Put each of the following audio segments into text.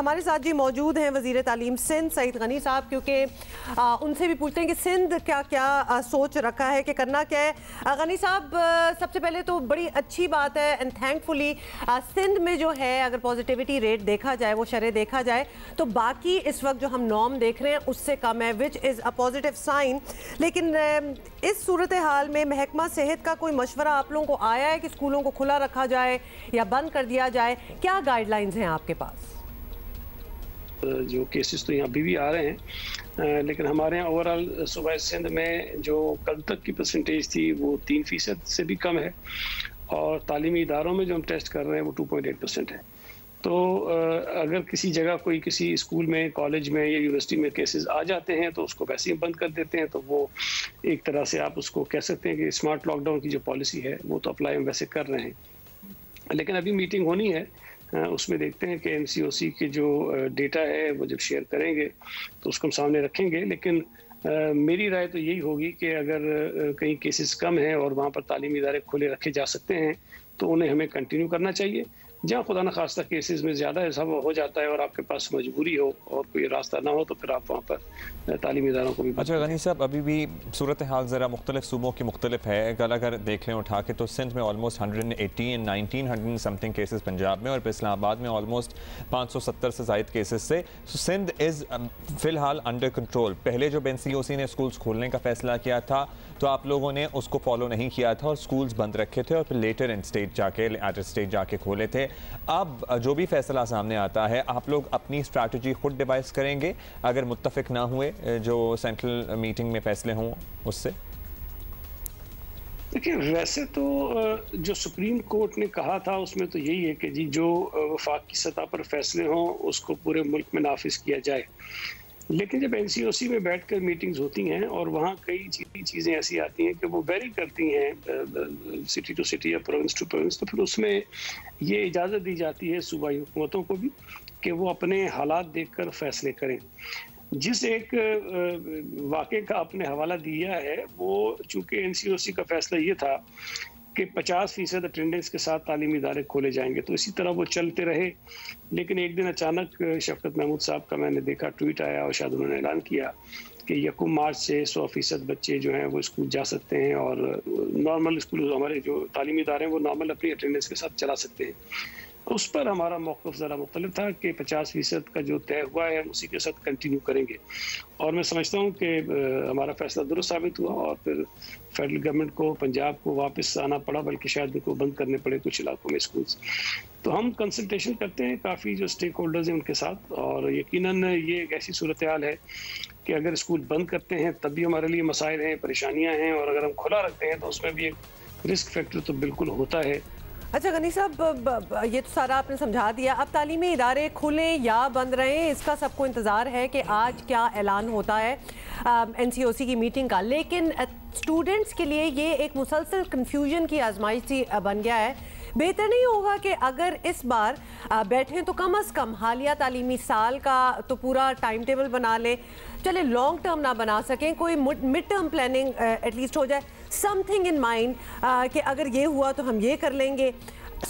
हमारे साथ जी मौजूद हैं वज़ीर तालीम सिंध सईद गनी साहब, क्योंकि उनसे भी पूछते हैं कि सिंध क्या क्या सोच रखा है कि करना क्या है। गनी साहब, सबसे पहले तो बड़ी अच्छी बात है एंड थैंकफुली सिंध में जो है अगर पॉजिटिविटी रेट देखा जाए, वो शरह देखा जाए, तो बाकी इस वक्त जो हम नॉर्म देख रहे हैं उससे कम है, which is a positive sign. लेकिन इस सूरत हाल में महकमा सेहत का कोई मशवरा आप लोगों को आया है कि स्कूलों को खुला रखा जाए या बंद कर दिया जाए? क्या गाइडलाइंस हैं आपके पास? जो केसेस तो यहाँ अभी भी आ रहे हैं, लेकिन हमारे यहाँ ओवरऑल सूबा सिंध में जो कल तक की परसेंटेज थी वो 3% से भी कम है, और तालीमी इदारों में जो हम टेस्ट कर रहे हैं वो 2.8% है। तो अगर किसी जगह कोई किसी स्कूल में, कॉलेज में या यूनिवर्सिटी में केसेस आ जाते हैं तो उसको वैसे ही बंद कर देते हैं, तो वो एक तरह से आप उसको कह सकते हैं कि स्मार्ट लॉकडाउन की जो पॉलिसी है वो तो अप्लाई हम वैसे कर रहे हैं। लेकिन अभी मीटिंग होनी है, उसमें देखते हैं कि NCOC के जो डेटा है वो जब शेयर करेंगे तो उसको हम सामने रखेंगे। लेकिन मेरी राय तो यही होगी कि अगर कहीं केसेस कम हैं और वहाँ पर तालीमी इदारे खुले रखे जा सकते हैं तो उन्हें हमें कंटिन्यू करना चाहिए। जहाँ खुदा न खास्ता केसेस में ज़्यादा ऐसा हो जाता है और आपके पास मजबूरी हो और कोई रास्ता ना हो तो फिर आप वहाँ पर तालीमी इदारों को भी। अच्छा गनी साहब, अभी भी सूरत हाल ज़रा मुख्तलिफ सूबों की मुख्तलिफ है। कल अगर देख लें उठा के तो सिंध में almost 180 and 1900 something cases Punjab में, और इस्लामाबाद में ऑलमोस्ट 570 से ज़ायद केसेस से। सो सिंध इज़ फ़िलहाल अंडर कंट्रोल। पहले जब NCOC ने स्कूल्स खोलने का फैसला किया था तो आप लोगों ने उसको फॉलो नहीं किया था और स्कूल्स बंद रखे थे, और फिर लेटर इन स्टेट जाके खोले थे। अब जो भी फैसला सामने आता है, आप लोग अपनी स्ट्रैटेजी खुद डिवाइस करेंगे अगर मुत्तफिक ना हुए जो सेंट्रल मीटिंग में फैसले हों उससे? देखिए, वैसे तो जो सुप्रीम कोर्ट ने कहा था उसमें तो यही है कि जी जो वफाकी सतह पर फैसले हों उसको पूरे मुल्क में नाफिज किया जाए। लेकिन जब NCOC में बैठकर मीटिंग्स होती हैं और वहाँ कई चीज़ें ऐसी आती हैं कि वो वेरी करती हैं सिटी टू सिटी या प्रोविंस टू प्रोविंस, तो फिर उसमें ये इजाज़त दी जाती है सूबाई हुकूमतों को भी कि वो अपने हालात देखकर फैसले करें। जिस एक वाक़े का आपने हवाला दिया है वो चूँकि NCOC का फैसला ये था कि 50% अटेंडेंस के साथ तालीमी इदारे खोले जाएंगे, तो इसी तरह वो चलते रहे। लेकिन एक दिन अचानक शफकत महमूद साहब का मैंने देखा ट्वीट आया और शायद उन्होंने ऐलान किया कि 1 मार्च से 100% बच्चे जो हैं वो स्कूल जा सकते हैं और नॉर्मल स्कूल हमारे जो तालीमी इदारे हैं वो नॉर्मल अपनी अटेंडेंस के साथ चला सकते हैं। उस पर हमारा मौक़िफ़ ज़रा मुख्तलिफ था कि 50% का जो तय हुआ है उसी के साथ कंटिन्यू करेंगे, और मैं समझता हूँ कि हमारा फैसला दुरुस्त साबित हुआ और फिर फेडरल गवर्नमेंट को, पंजाब को वापस आना पड़ा, बल्कि शायद उनको बंद करने पड़े कुछ इलाकों में स्कूल्स। तो हम कंसल्टेशन करते हैं काफ़ी जो स्टेक होल्डर्स हैं उनके साथ, और यकीनन ये एक ऐसी सूरत हाल है कि अगर स्कूल बंद करते हैं तब भी हमारे लिए मसाइल हैं, परेशानियाँ हैं, और अगर हम खुला रखते हैं तो उसमें भी एक रिस्क फैक्टर तो बिल्कुल होता है। अच्छा गनी साहब, ये तो सारा आपने समझा दिया। अब तालीमी इदारे खुलें या बंद रहें, इसका सबको इंतज़ार है कि आज क्या ऐलान होता है NCOC की मीटिंग का। लेकिन स्टूडेंट्स के लिए ये एक मुसलसल कन्फ्यूजन की आजमाइश सी बन गया है। बेहतर नहीं होगा कि अगर इस बार बैठें तो कम अज़ कम हालिया तालीमी साल का तो पूरा टाइम टेबल बना लें, चले लॉन्ग टर्म ना बना सकें, कोई मिड टर्म प्लानिंग एटलीस्ट हो जाए, समथिंग इन माइंड कि अगर ये हुआ तो हम ये कर लेंगे,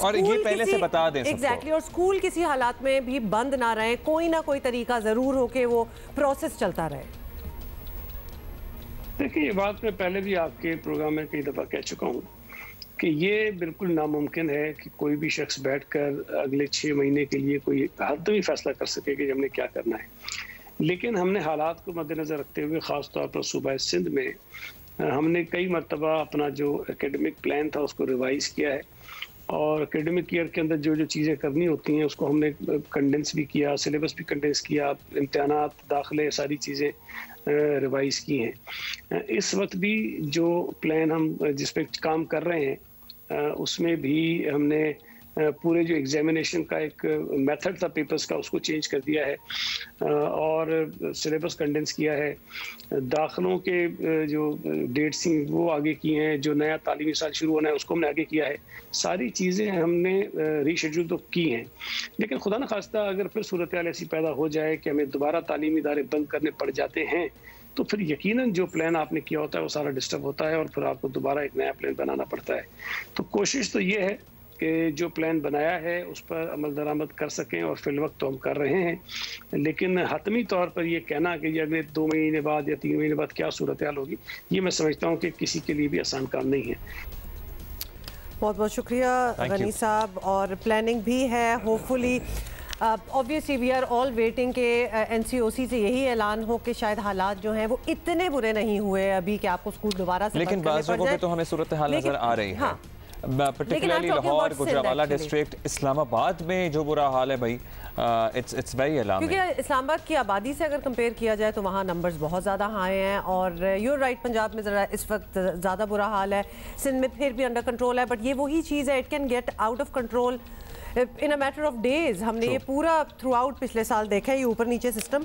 और ये पहले से बता दें एग्जैक्टली। और स्कूल किसी हालात में भी बंद ना रहे, कोई ना कोई तरीका ज़रूर हो कि वो प्रोसेस चलता रहे। देखिए, ये बात मैं पहले भी आपके प्रोग्राम में कई दफ़ा कह चुका हूँ कि ये बिल्कुल नामुमकिन है कि कोई भी शख्स बैठकर अगले 6 महीने के लिए कोई हतमी फैसला कर सके कि हमने क्या करना है। लेकिन हमने हालात को मद्देनज़र रखते हुए ख़ास तौर पर सूबा सिंध में हमने कई मरतबा अपना जो एकेडमिक प्लान था उसको रिवाइज़ किया है, और एकेडमिक ईयर के अंदर जो जो चीज़ें करनी होती हैं उसको हमने कंडेंस भी किया, सिलेबस भी कंडेंस किया, इम्तिहानात, दाखिले, सारी चीज़ें रिवाइज़ की हैं। इस वक्त भी जो प्लान हम जिस पे काम कर रहे हैं उसमें भी हमने पूरे जो एग्जामिनेशन का एक मेथड था पेपर्स का उसको चेंज कर दिया है, और सिलेबस कंडेंस किया है। दाखिलों के जो डेट्स थी वो आगे की हैं, जो नया तालीमी साल शुरू होना है उसको हमने आगे किया है। सारी चीज़ें हमने रीशेड्यूल तो की हैं, लेकिन खुदा न खास्ता अगर फिर सूरत हाल ऐसी पैदा हो जाए कि हमें दोबारा तालीमी इदारे बंद करने पड़ जाते हैं तो फिर यकीनन जो प्लान आपने किया होता है वो सारा डिस्टर्ब होता है और फिर आपको दोबारा एक नया प्लान बनाना पड़ता है। तो कोशिश तो ये है कि जो प्लान बनाया है उस पर अमल दरामद कर सकें, और फिल वक्त तो हम कर रहे हैं, लेकिन हतमी तौर पर ये कहना कि अगले 2 महीने बाद या 3 महीने बाद क्या सूरत हाल होगी, ये मैं समझता हूँ कि किसी के लिए भी आसान काम नहीं है। बहुत बहुत शुक्रिया गनी साहब। और प्लानिंग भी है, hopefully obviously we are all waiting के एनसीओसी से यही ऐलान हो कि शायद हालात जो हैं वो इतने बुरे नहीं हुए अभी कि आपको स्कूल दोबारा से, लेकिन बाज़ जगहों पे तो हमें सूरत हाल नजर आ रही है। हाँ, पर्टिकुलरली लाहौर, गुजरांवाला डिस्ट्रिक्ट, इस्लामाबाद में जो बुरा हाल है भाई, इट्स वेरी अलार्मिंग। क्योंकि इस्लामाबाद की आबादी से अगर कंपेयर किया जाए तो वहाँ नंबर्स बहुत ज़्यादा हाई हैं। और यूर राइट, पंजाब में ज़रा इस वक्त ज़्यादा बुरा हाल है, सिंध में फिर भी अंडर कंट्रोल है, बट ये वही चीज़ है, it can get out of control in a matter of days. हमने ये पूरा थ्रू आउट पिछले साल देखा है, ये ऊपर नीचे सिस्टम